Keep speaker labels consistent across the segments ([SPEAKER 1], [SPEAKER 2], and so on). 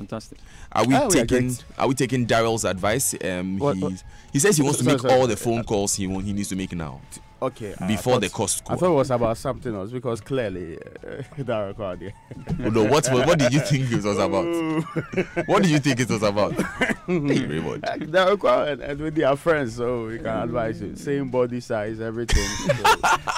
[SPEAKER 1] fantastic.
[SPEAKER 2] Are we taking Daryl's advice? He says he wants to make all the phone calls he needs to make now.
[SPEAKER 3] Okay.
[SPEAKER 2] Before the cost.
[SPEAKER 3] I thought it was about something else because clearly Daryl Cardi.
[SPEAKER 2] No, what did you think it was about? What did you think it was about? Hey, Raymond.
[SPEAKER 3] Daryl and with their friends, so we can advise you. Same body size, everything. So.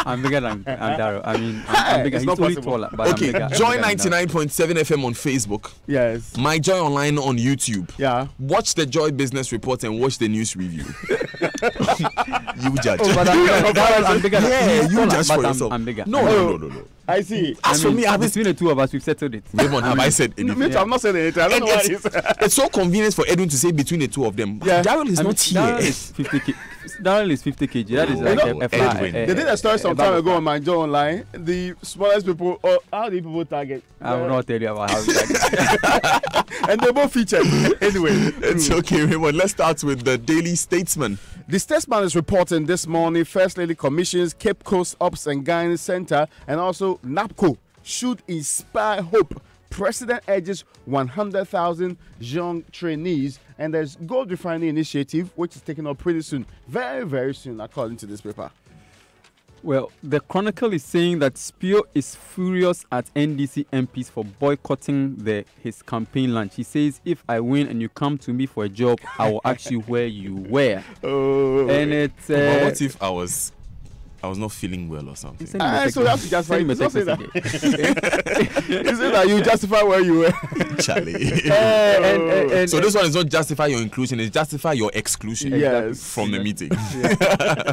[SPEAKER 1] I'm bigger than Daryl. I mean, I'm bigger. He's only taller, but
[SPEAKER 2] okay,
[SPEAKER 1] I'm bigger.
[SPEAKER 2] Joy 99.7 FM on Facebook.
[SPEAKER 3] Yes.
[SPEAKER 2] My Joy Online on YouTube.
[SPEAKER 3] Yeah.
[SPEAKER 2] Watch the Joy Business Report and watch the news review. You judge.
[SPEAKER 1] I'm bigger.
[SPEAKER 2] Yeah, you judge for yourself.
[SPEAKER 1] I'm bigger.
[SPEAKER 2] No.
[SPEAKER 3] I see.
[SPEAKER 2] As for me,
[SPEAKER 1] between the two of us, we've settled it.
[SPEAKER 2] Raymond, have I said anything?
[SPEAKER 3] No, I'm not saying anything. I don't know what he said.
[SPEAKER 2] It's so convenient for Edwin to say between the two of them.
[SPEAKER 3] Yeah.
[SPEAKER 2] Daryl is not here.
[SPEAKER 1] Daryl is 50 kg. That is like
[SPEAKER 2] Edwin.
[SPEAKER 3] They did a story some time ago on my Joy Online. The smallest people, how do people target?
[SPEAKER 1] I will not tell you about how we target.
[SPEAKER 3] And they both featured. Anyway.
[SPEAKER 2] It's okay, Raymond. Let's start with the Daily Statesman.
[SPEAKER 3] The Statesman is reporting this morning First Lady commissions Cape Coast Ops and Guidance Center and also NAPCO should inspire hope. President urges 100,000 young trainees, and there's Gold Refining Initiative, which is taking up pretty soon, very, very soon, according to this paper.
[SPEAKER 1] Well, the Chronicle is saying that Spio is furious at NDC MPs for boycotting his campaign lunch. He says, if I win and you come to me for a job, I will ask you where you were. And it's...
[SPEAKER 2] what if I was not feeling well or something?
[SPEAKER 3] So you have to justify it. Is it that you justify where you were?
[SPEAKER 2] Charlie. So this one is not justify your inclusion, it's justify your exclusion from the meeting.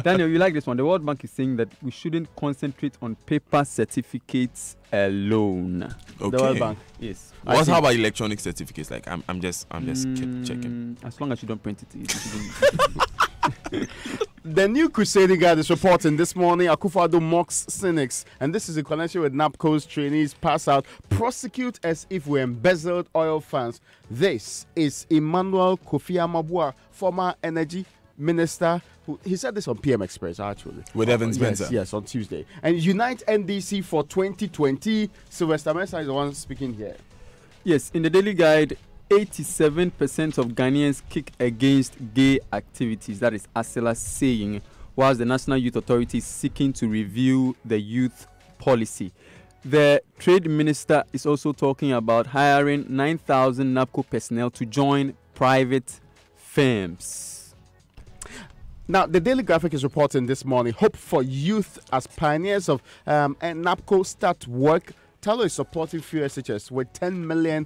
[SPEAKER 1] Daniel, you like this one. The World Bank is saying that we shouldn't concentrate on paper certificates alone.
[SPEAKER 2] Okay.
[SPEAKER 3] The World Bank.
[SPEAKER 1] Yes.
[SPEAKER 2] How about electronic certificates? Like I'm just checking.
[SPEAKER 1] As long as you don't print it.
[SPEAKER 3] The New Crusading Guide is reporting this morning Akufo-Addo mocks cynics, and this is in connection with NAPCO's trainees pass out. Prosecute as if we embezzled oil funds. This is Emmanuel Kofi Amabua, former energy minister. He said this on PM Express, actually.
[SPEAKER 2] With Evan Spencer.
[SPEAKER 3] Yes, on Tuesday. And Unite NDC for 2020. Sylvester Mensah is the one speaking here.
[SPEAKER 1] Yes, in the Daily Guide, 87% of Ghanaians kick against gay activities. That is ASELA saying, whilst the National Youth Authority is seeking to review the youth policy. The Trade Minister is also talking about hiring 9,000 NAPCO personnel to join private firms.
[SPEAKER 3] Now, the Daily Graphic is reporting this morning, hope for youth as pioneers of and NAPCO start work. Talo is supporting few SHS with $10 million,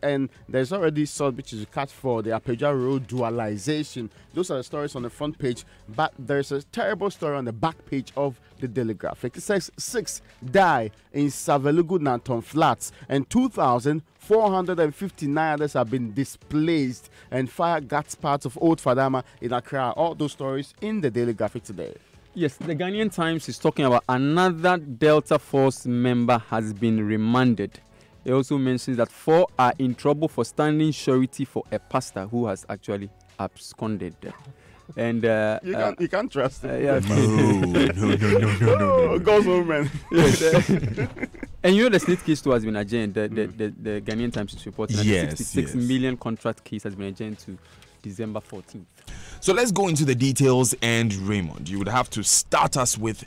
[SPEAKER 3] and there's already sought which is cut for the Apeja Road dualization. Those are the stories on the front page, but there's a terrible story on the back page of the Daily Graphic. It says 6 die in Savelugu Nanton Flats, and 2,459 others have been displaced, and fire guts parts of Old Fadama in Accra. All those stories in the Daily Graphic today.
[SPEAKER 1] Yes, the Ghanaian Times is talking about another Delta Force member has been remanded. It also mentions that 4 are in trouble for standing surety for a pastor who has actually absconded. And
[SPEAKER 3] you can't trust him.
[SPEAKER 2] No.
[SPEAKER 3] God's woman.
[SPEAKER 1] And you know the Snit case too has been adjourned. The Ghanaian Times is reporting that the 66 million contract case has been adjourned to December 14th.
[SPEAKER 2] So let's go into the details, and Raymond, you would have to start us with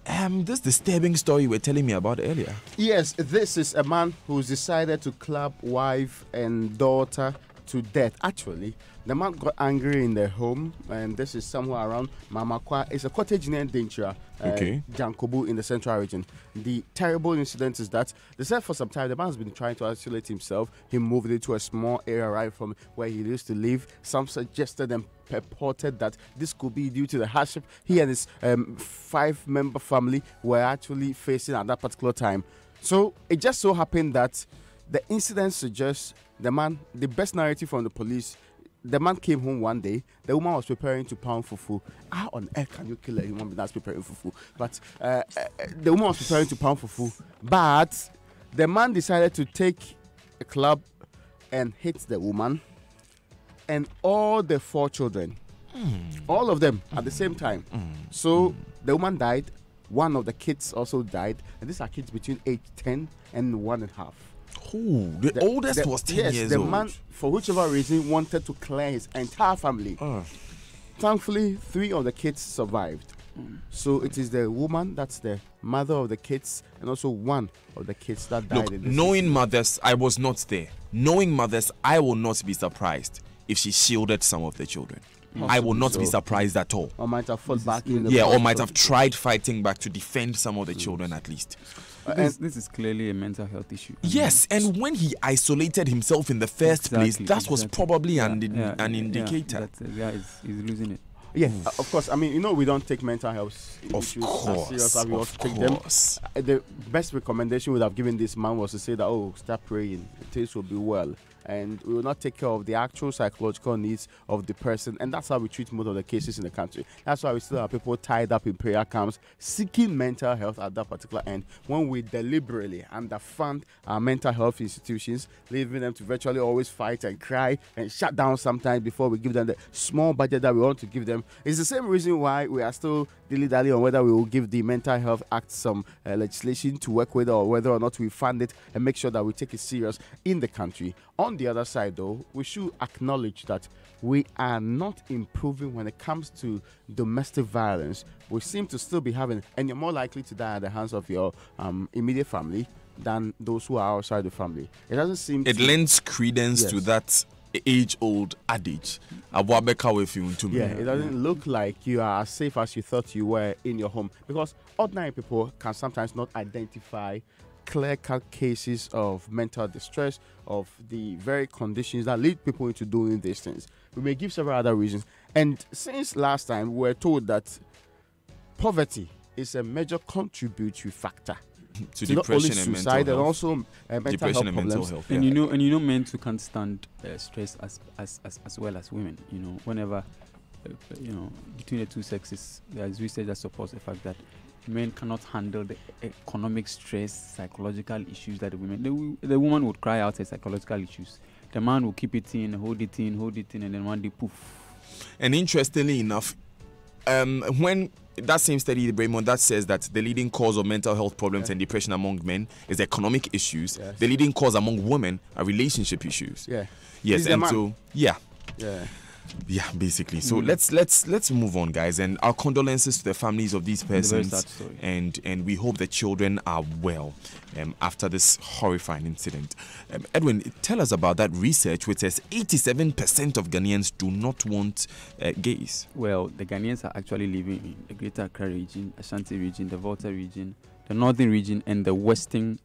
[SPEAKER 2] this disturbing story you were telling me about earlier.
[SPEAKER 3] Yes, this is a man who's decided to club wife and daughter to death. Actually, the man got angry in their home, and this is somewhere around Mamakwa. It's a cottage near Denchira, Jankobu in the central region. The terrible incident is that they said for some time the man has been trying to isolate himself. He moved into a small area right from where he used to live. Some suggested and purported that this could be due to the hardship he and his 5-member family were actually facing at that particular time. So it just so happened that the incident suggests the best narrative from the police, the man came home one day, the woman was preparing to pound fufu. How on earth can you kill a human being that's preparing fufu? But the woman was preparing to pound fufu, but the man decided to take a club and hit the woman and all the 4 children. All of them at the same time. So the woman died, one of the kids also died, and these are kids between age 10 and 1.5.
[SPEAKER 2] Oh, the oldest was 10
[SPEAKER 3] yes,
[SPEAKER 2] years
[SPEAKER 3] the
[SPEAKER 2] old.
[SPEAKER 3] man, for whichever reason, wanted to clear his entire family. Thankfully, 3 of the kids survived. So it is the woman that's the mother of the kids, and also 1 of the kids that died.
[SPEAKER 2] Look,
[SPEAKER 3] in this
[SPEAKER 2] knowing mothers, I was not there. Knowing mothers, I will not be surprised if she shielded some of the children. I will not be surprised at all.
[SPEAKER 3] Or might have fought back in the
[SPEAKER 2] Yeah, or
[SPEAKER 3] process
[SPEAKER 2] might
[SPEAKER 3] of-
[SPEAKER 2] have tried fighting back to defend some of the children at least.
[SPEAKER 1] This is clearly a mental health issue.
[SPEAKER 2] Yes, and when he isolated himself in the first place, that was probably an indicator.
[SPEAKER 1] Yeah, he's losing it.
[SPEAKER 3] Yeah, of course. I mean, we don't take mental health issues as serious as we ought to take them. The best recommendation we would have given this man was to say that, start praying, things will be well. And we will not take care of the actual psychological needs of the person. And that's how we treat most of the cases in the country. That's why we still have people tied up in prayer camps seeking mental health at that particular end, when we deliberately underfund our mental health institutions, leaving them to virtually always fight and cry and shut down sometimes before we give them the small budget that we want to give them. It's the same reason why we are still dilly-dally on whether we will give the Mental Health Act some legislation to work with, or whether or not we fund it and make sure that we take it serious in the country. On the other side, though, we should acknowledge that we are not improving when it comes to domestic violence. We seem to still be having, and you're more likely to die at the hands of your immediate family than those who are outside the family. It doesn't seem
[SPEAKER 2] It lends credence to that age-old adage.
[SPEAKER 3] Yeah, it doesn't look like you are as safe as you thought you were in your home, because ordinary people can sometimes not identify clear-cut cases of mental distress, of the very conditions that lead people into doing these things. We may give several other reasons. And since last time, we were told that poverty is a major contributory factor
[SPEAKER 2] to
[SPEAKER 3] not only
[SPEAKER 2] depression and
[SPEAKER 3] suicide,
[SPEAKER 2] mental
[SPEAKER 3] and
[SPEAKER 2] health.
[SPEAKER 3] also mental
[SPEAKER 2] Depression
[SPEAKER 3] health
[SPEAKER 2] and
[SPEAKER 3] problems.
[SPEAKER 2] mental health.
[SPEAKER 1] And you know, men too can't stand stress as well as women. Whenever between the two sexes, there's research that supports the fact that men cannot handle the economic stress, psychological issues that the women. The woman would cry out her psychological issues. The man will keep it in, hold it in, and then one day poof.
[SPEAKER 2] And interestingly enough, when that same study, Raymond, that says that the leading cause of mental health problems and depression among men is economic issues.
[SPEAKER 3] Yes.
[SPEAKER 2] The leading cause among women are relationship issues.
[SPEAKER 3] Yeah.
[SPEAKER 2] Yes,
[SPEAKER 3] He's the
[SPEAKER 2] and
[SPEAKER 3] man.
[SPEAKER 2] so yeah, basically. So let's move on, guys, and our condolences to the families of these persons,
[SPEAKER 1] sad story.
[SPEAKER 2] and we hope the children are well after this horrifying incident. Edwin, tell us about that research which says 87% of Ghanaians do not want gays.
[SPEAKER 1] Well, the Ghanaians are actually living in the Greater Accra region, Ashanti region, the Volta region, the Northern region, and the Western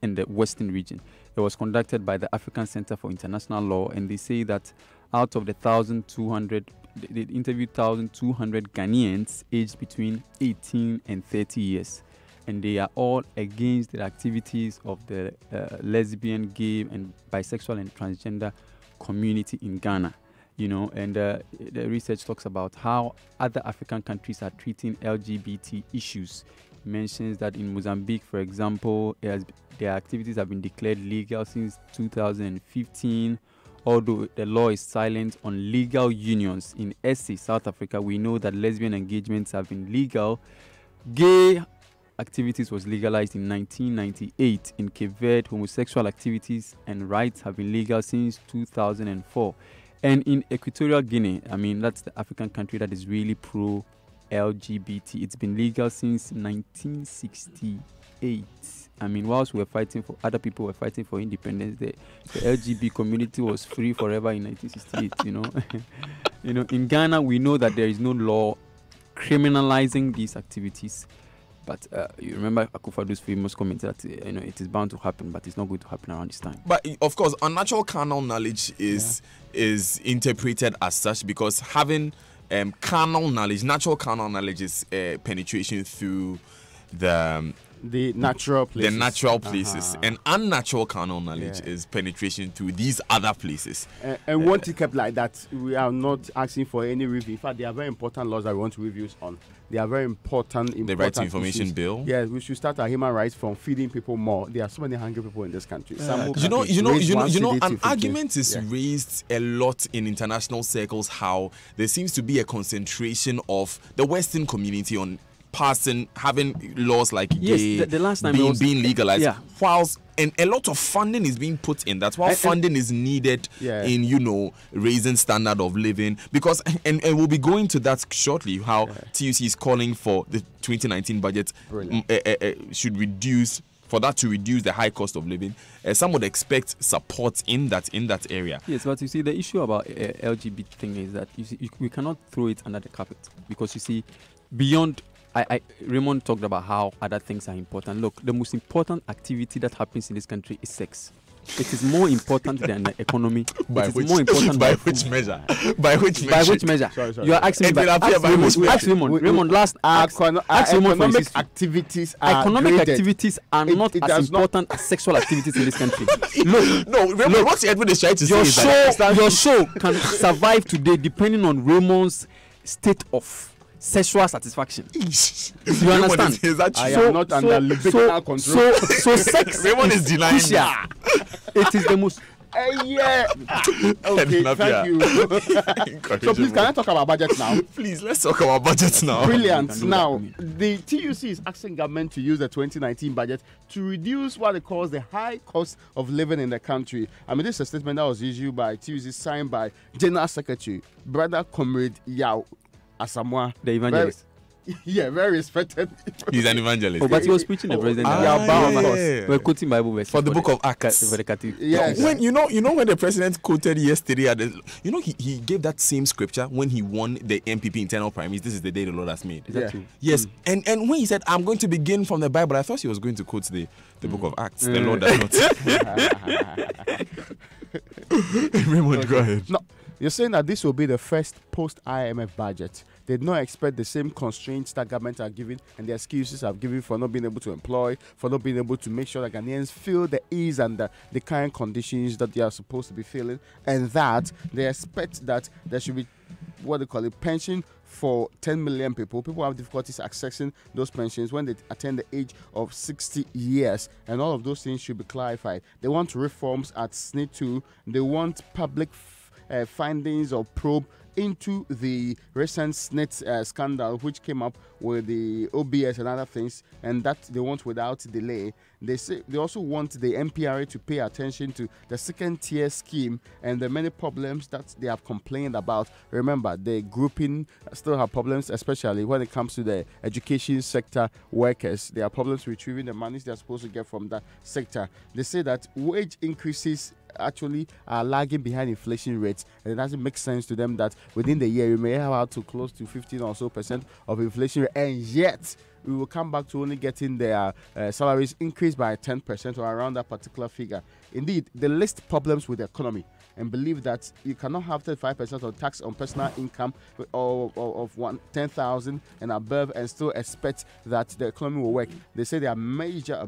[SPEAKER 1] region. It was conducted by the African Center for International Law, and they say that out of the 1,200, they interviewed 1,200 Ghanaians aged between 18 and 30 years. And they are all against the activities of the lesbian, gay, and bisexual and transgender community in Ghana. And the research talks about how other African countries are treating LGBT issues. It mentions that in Mozambique, for example, their activities have been declared legal since 2015. Although the law is silent on legal unions. In SA, South Africa, we know that lesbian engagements have been legal. Gay activities was legalized in 1998. In Cape Verde, homosexual activities and rights have been legal since 2004. And in Equatorial Guinea, that's the African country that is really pro-LGBT. It's been legal since 1968. Whilst other people were fighting for independence, the LGBT community was free forever in 1968. In Ghana, we know that there is no law criminalizing these activities. But you remember Akufo-Addo's famous comment that it is bound to happen, but it's not going to happen around this time.
[SPEAKER 2] But of course, unnatural carnal knowledge is interpreted as such, because having carnal knowledge, natural carnal knowledge is penetration through the
[SPEAKER 3] natural places.
[SPEAKER 2] And unnatural carnal knowledge is penetration through these other places.
[SPEAKER 3] And one it kept like that, we are not asking for any review. In fact, there are very important laws that we want to review on. They are very important.
[SPEAKER 2] The Right to Information
[SPEAKER 3] issues.
[SPEAKER 2] Bill.
[SPEAKER 3] Yes, we should start our human rights from feeding people more. There are so many hungry people in this country.
[SPEAKER 2] An argument is raised a lot in international circles how there seems to be a concentration of the Western community on having laws like
[SPEAKER 1] Yes, the last time it was-
[SPEAKER 2] being legalized,
[SPEAKER 1] Yeah.
[SPEAKER 2] whilst and a lot of funding is being put in that, while funding is needed
[SPEAKER 3] Yeah.
[SPEAKER 2] in raising standard of living, because and we'll be going to that shortly, how TUC is calling for the 2019 budget should reduce, for that to reduce the high cost of living. Some would expect support in that area.
[SPEAKER 1] Yes, but you see, the issue about LGBT thing is that we cannot throw it under the carpet, because you see, beyond. Raymond talked about how other things are important. Look, the most important activity that happens in this country is sex. It is more important than the economy.
[SPEAKER 2] By
[SPEAKER 1] it is
[SPEAKER 2] which,
[SPEAKER 1] more important
[SPEAKER 2] by
[SPEAKER 1] than
[SPEAKER 2] which
[SPEAKER 1] food.
[SPEAKER 2] measure? By which measure?
[SPEAKER 1] By which measure?
[SPEAKER 3] Sorry.
[SPEAKER 1] You are asking me.
[SPEAKER 2] It will appear by which measure?
[SPEAKER 1] Ask Raymond. Raymond, last ask Raymond for
[SPEAKER 3] economic
[SPEAKER 1] his history.
[SPEAKER 3] activities are
[SPEAKER 1] Economic
[SPEAKER 3] graded.
[SPEAKER 1] activities are
[SPEAKER 3] It
[SPEAKER 1] not as
[SPEAKER 3] does not-
[SPEAKER 1] important as sexual activities in this country. Look,
[SPEAKER 2] No, remember what Edwin is trying to say
[SPEAKER 1] your
[SPEAKER 2] is
[SPEAKER 1] show can survive today depending on Raymond's state of sexual satisfaction. You understand?
[SPEAKER 2] Is that
[SPEAKER 3] I
[SPEAKER 2] true?
[SPEAKER 3] am not under libidinal control.
[SPEAKER 1] So sex.
[SPEAKER 2] Raymond is denying
[SPEAKER 1] crucial. It is the most.
[SPEAKER 3] Yeah. Okay,
[SPEAKER 2] Enough,
[SPEAKER 3] thank you. So please, can I talk about budget now?
[SPEAKER 2] Please, let's talk about budget now.
[SPEAKER 3] Brilliant.
[SPEAKER 1] can do
[SPEAKER 3] Now,
[SPEAKER 1] that.
[SPEAKER 3] the TUC is asking government to use the 2019 budget to reduce what it calls the high cost of living in the country. I mean, this is a statement that was issued by TUC, signed by General Secretary, Brother Comrade Yao Asamoah.
[SPEAKER 1] The evangelist.
[SPEAKER 3] Very respected.
[SPEAKER 2] He's an evangelist.
[SPEAKER 1] Oh, but he was preaching the president.
[SPEAKER 2] yeah.
[SPEAKER 1] We're quoting Bible verses
[SPEAKER 2] For the book of Acts.
[SPEAKER 1] For the catechism.
[SPEAKER 3] Yes.
[SPEAKER 2] When when the president quoted yesterday, he gave that same scripture when he won the MPP internal primaries. This is the day the Lord has made.
[SPEAKER 1] Is that
[SPEAKER 3] Yeah.
[SPEAKER 1] true?
[SPEAKER 2] Yes, and when he said, "I'm going to begin from the Bible," I thought he was going to quote the book of Acts. The Lord does not. Raymond, go ahead.
[SPEAKER 3] No, you're saying that this will be the first post-IMF budget. They did not expect the same constraints that government are giving and the excuses have given for not being able to employ, for not being able to make sure that Ghanaians feel the ease and the kind conditions that they are supposed to be feeling, and that they expect that there should be what they call a pension for 10 million people. People have difficulties accessing those pensions when they attain the age of 60 years, and all of those things should be clarified. They want reforms at SNIT 2. They want public findings or probe into the recent SNIT scandal, which came up with the OBS and other things, and that they want without delay. They say they also want the MPRA to pay attention to the second tier scheme and the many problems that they have complained about. Remember, the grouping still have problems, especially when it comes to the education sector workers. There are problems retrieving the money they're supposed to get from that sector. They say that wage increases actually are lagging behind inflation rates, and it doesn't make sense to them that within the year you may have out to close to 15 or so % of inflation rate, and yet we will come back to only getting their salaries increased by 10% or around that particular figure. Indeed, they list problems with the economy and believe that you cannot have 35% of tax on personal income of 10,000 and above and still expect that the economy will work. They say there are major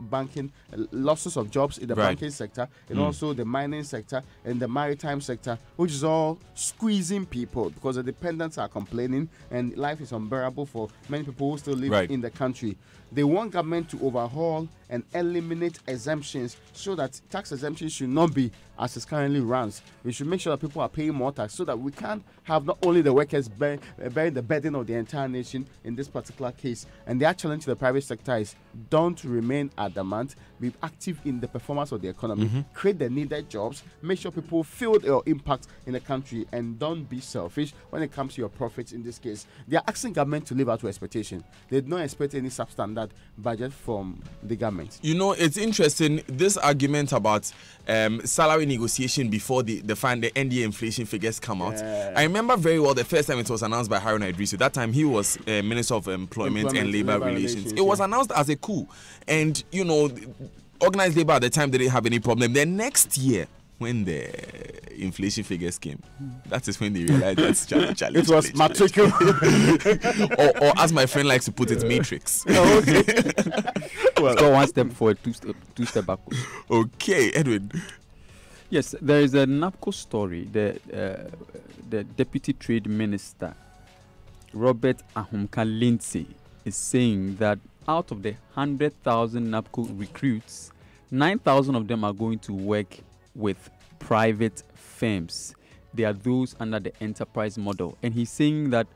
[SPEAKER 3] banking losses of jobs in the banking sector, and also the mining sector and the maritime sector, which is all squeezing people because the dependents are complaining and life is unbearable for many people who still live in the country. They want government to overhaul and eliminate exemptions so that tax exemptions should not be as it currently runs. We should make sure that people are paying more tax so that we can have not only the workers bearing the burden of the entire nation in this particular case. And their challenge to the private sector is don't remain adamant, be active in the performance of the economy, create the needed jobs, make sure people feel your impact in the country, and don't be selfish when it comes to your profits in this case. They are asking government to live out to expectation. They do not expect any substandard budget from the government.
[SPEAKER 2] You know, it's interesting, this argument about salary negotiation before the NDA inflation figures come out. I remember very well the first time it was announced by Haruna Idrisu. That time he was Minister of Employment and Labour Relations. It was announced as a coup. And, you know, organized labor at the time didn't have any problem. The next year, when the inflation figures came, that is when they realized that's challenge.
[SPEAKER 3] It was matricule.
[SPEAKER 2] or as my friend likes to put it, matrix.
[SPEAKER 1] Well, go one step forward, two step backward.
[SPEAKER 2] Okay, Edwin.
[SPEAKER 1] Yes, there is a NAPCO story. The Deputy Trade Minister, Robert Ahumka Lindsay, is saying that out of the 100,000 NAPCO recruits, 9,000 of them are going to work with private firms. They are those under the enterprise model. And he's saying that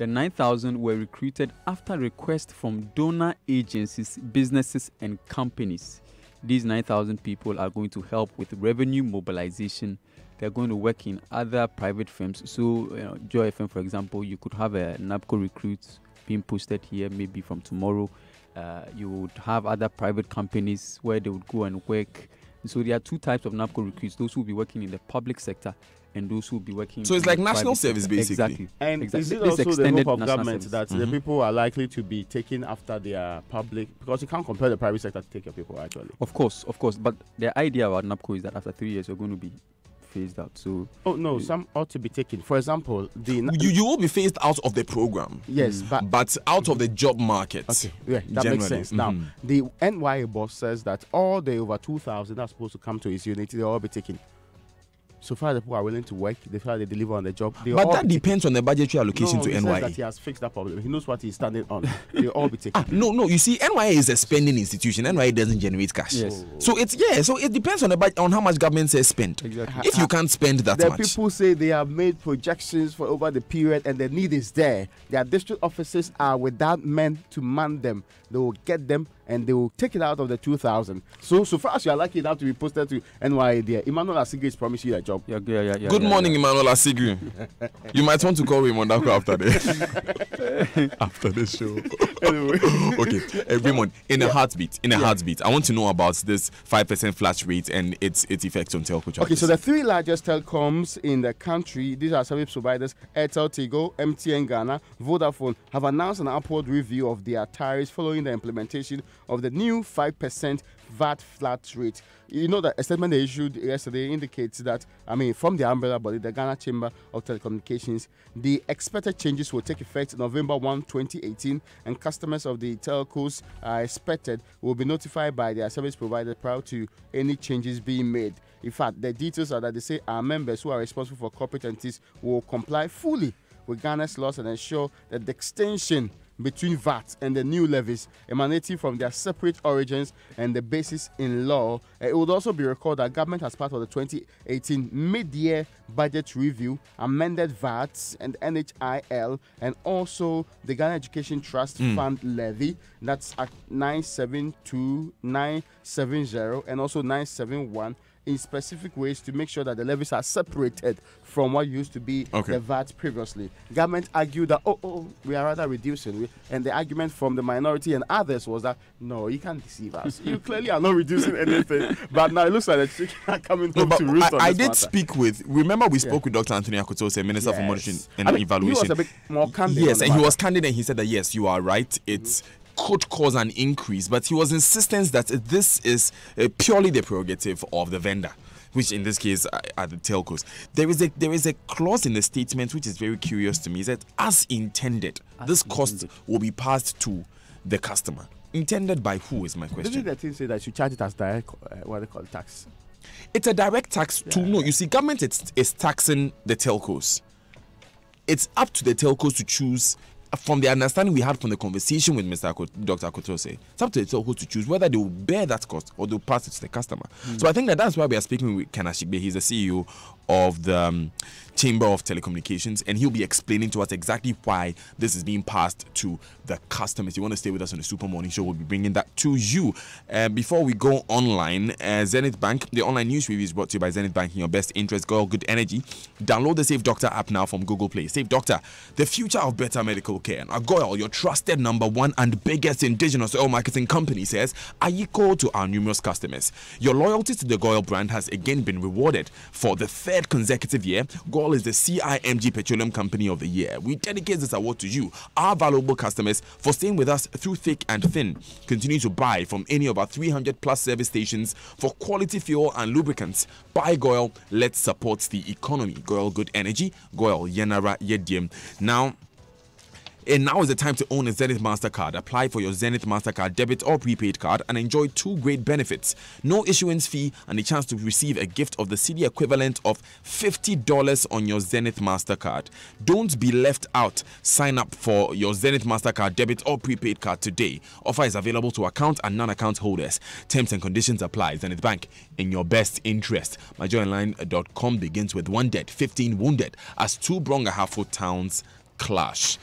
[SPEAKER 1] The 9,000 were recruited after request from donor agencies, businesses, and companies. These 9,000 people are going to help with revenue mobilization. They're going to work in other private firms. So, Joy FM, for example, you could have a NABCO recruit being posted here maybe from tomorrow. You would have other private companies where they would go and work. So there are two types of NABCO recruits: those who will be working in the public sector and those who will be working.
[SPEAKER 2] So it's like national service, basically.
[SPEAKER 1] Exactly.
[SPEAKER 3] And
[SPEAKER 1] exactly.
[SPEAKER 3] is it
[SPEAKER 1] This
[SPEAKER 3] also the
[SPEAKER 1] extended
[SPEAKER 3] hope of
[SPEAKER 1] national
[SPEAKER 3] government
[SPEAKER 1] service.
[SPEAKER 3] that the people are likely to be taken after their public? Because you can't compare the private sector to take your people, actually.
[SPEAKER 1] Of course. But the idea about NABCO is that after 3 years, you're going to be phased out. So
[SPEAKER 3] Oh no, some ought to be taken. For example,
[SPEAKER 2] You will be phased out of the program.
[SPEAKER 3] yes,
[SPEAKER 2] But out of the job market.
[SPEAKER 3] okay, yeah, that
[SPEAKER 2] Generally.
[SPEAKER 3] makes sense. Now, the NYA boss says that all the over 2,000 are supposed to come to his unit, they'll all be taken. So far, the people are willing to work. They feel like they deliver on the job. They'll
[SPEAKER 2] But
[SPEAKER 3] all
[SPEAKER 2] that
[SPEAKER 3] be
[SPEAKER 2] depends on the budgetary
[SPEAKER 3] taken.
[SPEAKER 2] allocation
[SPEAKER 3] No,
[SPEAKER 2] to
[SPEAKER 3] he says that
[SPEAKER 2] NYA.
[SPEAKER 3] he has fixed that problem. He knows what he's standing on. They'll all be taken.
[SPEAKER 2] No. You see, NYA is a spending institution. NYA doesn't generate cash.
[SPEAKER 1] Yes.
[SPEAKER 2] So So it depends on the budget, on how much government says spend.
[SPEAKER 1] exactly.
[SPEAKER 2] If you can't spend that
[SPEAKER 3] The
[SPEAKER 2] much,
[SPEAKER 3] people say they have made projections for over the period and the need is there. Their district offices are without men to man them. They will get them and they will take it out of the 2,000. So far as you are lucky enough to be posted to NYA there, Emmanuel Asigri is promising you a job.
[SPEAKER 1] Yeah.
[SPEAKER 2] Good morning, Emmanuel Asigri. You might want to call Raymond Dako after the show. Okay, Raymond, in a heartbeat, I want to know about this 5% flat rate and its effects on telco charges.
[SPEAKER 3] Okay, so the three largest telecoms in the country, these are service providers: Airtel, Tigo, MTN Ghana, Vodafone, have announced an upward review of their tariffs following the implementation of the new 5% VAT flat rate. You know that a statement they issued yesterday indicates that, from the umbrella body, the Ghana Chamber of Telecommunications, the expected changes will take effect November 1, 2018, and customers of the telcos are expected will be notified by their service provider prior to any changes being made. In fact, the details are that they say our members who are responsible for corporate entities will comply fully with Ghana's laws and ensure that the extension between VAT and the new levies emanating from their separate origins and the basis in law. It would also be recorded that government, as part of the 2018 mid-year budget review, amended VAT and NHIL and also the Ghana Education Trust Fund levy. That's at 972, 970 and also 971 in specific ways to make sure that the levies are separated from what used to be the VAT previously. Government argued that, we are rather reducing. And the argument from the minority and others was that, no, you can't deceive us. You clearly are not reducing anything. But now it looks like the chicken are coming home to roost on this
[SPEAKER 2] I did
[SPEAKER 3] matter.
[SPEAKER 2] speak with, remember we spoke with Dr. Anthony Akutose, Minister for Monitoring and Evaluation.
[SPEAKER 3] He was a bit more candid.
[SPEAKER 2] Yes, and he was candid and he said that, yes, you are right. It's could cause an increase, but he was insistent that this is purely the prerogative of the vendor, which in this case are the telcos. There is a clause in the statement which is very curious to me. It said, as intended, this cost will be passed to the customer. Intended by who is my question?
[SPEAKER 3] Didn't the thing say that you charge it as direct, what they call tax?
[SPEAKER 2] It's a direct tax to no. You see, government is taxing the telcos. It's up to the telcos to choose. From the understanding we had from the conversation with Dr. Akutose, it's up to the telcos to choose whether they will bear that cost or they'll pass it to the customer. So I think that's why we are speaking with Ken Ashigbe. He's the CEO of the Chamber of Telecommunications, and he'll be explaining to us exactly why this is being passed to the customers. You want to stay with us on the Super Morning Show, we'll be bringing that to you. Before we go online, Zenith Bank, the online news review is brought to you by Zenith Bank in your best interest. Goyle Good Energy. Download the Safe Doctor app now from Google Play. Safe Doctor, the future of better medical care. Now, Goyle, your trusted #1 and biggest indigenous oil marketing company, says, Ayiko to our numerous customers. Your loyalty to the Goyle brand has again been rewarded for the third consecutive year. Goyle is the CIMG Petroleum Company of the Year. We dedicate this award to you, our valuable customers, for staying with us through thick and thin. Continue to buy from any of our 300 plus service stations for quality fuel and lubricants. Buy Goyle, let's support the economy. Goyle Good Energy, Goyle Yenara Yediem. Now is the time to own a Zenith MasterCard. Apply for your Zenith MasterCard debit or prepaid card and enjoy 2 great benefits. No issuance fee and a chance to receive a gift of the cedi equivalent of $50 on your Zenith MasterCard. Don't be left out. Sign up for your Zenith MasterCard debit or prepaid card today. Offer is available to account and non-account holders. Terms and conditions apply. Zenith Bank, in your best interest. MyJoyOnline.com begins with 1 dead, 15 wounded as 2 Bronga Hartford towns clash.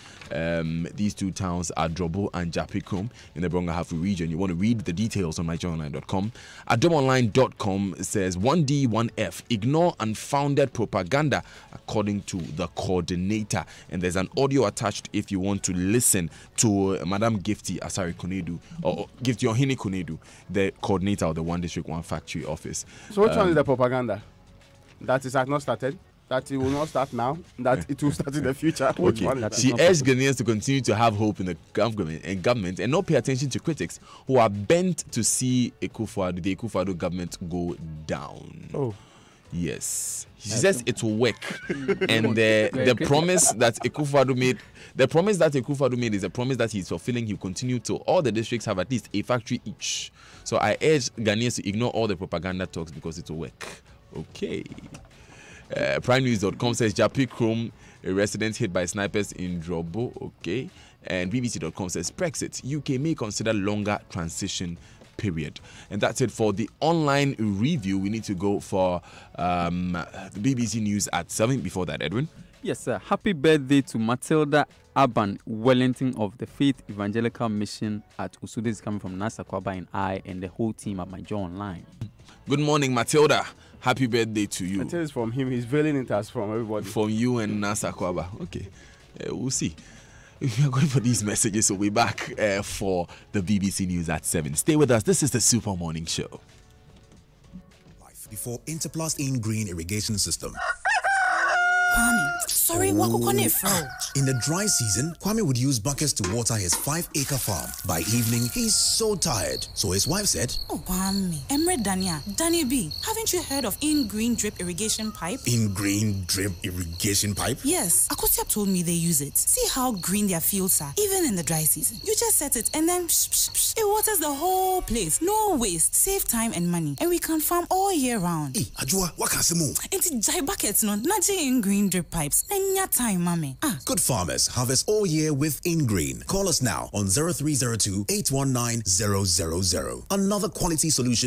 [SPEAKER 2] These two towns are Drobo and Japikrom in the Brongahafu region. You want to read the details on myjournalline.com. Adomonline.com says 1D, 1F, ignore unfounded propaganda, according to the coordinator. And there's an audio attached if you want to listen to Madam Gifty Asari Konedu, or Gifty Ohini Konedu, the coordinator of the One District, One Factory office.
[SPEAKER 3] So which one is the propaganda? That it has not started? That it will not start now? That it will start in the future?
[SPEAKER 2] Okay. She urged Ghanaians to continue to have hope in the government and not pay attention to critics who are bent to see the Akufo-Addo government go down.
[SPEAKER 3] Oh.
[SPEAKER 2] Yes. She says it will work. And the promise that Akufo-Addo made, made is a promise that he's fulfilling. He'll continue to. All the districts have at least a factory each. So I urge Ghanaians to ignore all the propaganda talks because it will work. Okay. PrimeNews.com says Japikrom, a resident hit by snipers in Drobo. Okay. And BBC.com says Brexit, UK may consider longer transition period. And that's it for the online review. We need to go for the BBC News at 7. Before that, Edwin.
[SPEAKER 1] Yes, sir. Happy birthday to Matilda Aban Wellington of the Faith Evangelical Mission at Usude. Is coming from Nasa Kwaba and I and the whole team at My Joy Online.
[SPEAKER 2] Good morning, Matilda. Happy birthday to you.
[SPEAKER 3] Matilda is from him. He's veiling it as from everybody.
[SPEAKER 2] From you and Nasa Kwaba. Okay. We'll see. We are going for these messages, so we're back for the BBC News at 7. Stay with us. This is the Super Morning Show.
[SPEAKER 4] Before Interplast in Green Irrigation System.
[SPEAKER 5] Kwame, sorry, what on it from?
[SPEAKER 4] In the dry season, Kwame would use buckets to water his 5-acre farm. By evening, he's so tired. So his wife said,
[SPEAKER 5] Oh, Kwame, Emre Dania, Danny B, haven't you heard of in-green drip irrigation pipe?
[SPEAKER 4] In-green drip irrigation pipe?
[SPEAKER 5] Yes, Akosia told me they use it. See how green their fields are, even in the dry season. You just set it and then it waters the whole place. No waste, save time and money. And we can farm all year round.
[SPEAKER 4] Hey, Ajua, what can I move?
[SPEAKER 5] It's jai buckets, no, not in-green drip pipes. Nanya time, mommy.
[SPEAKER 4] Good farmers harvest all year with InGreen. Call us now on 0302 819 000. Another quality solution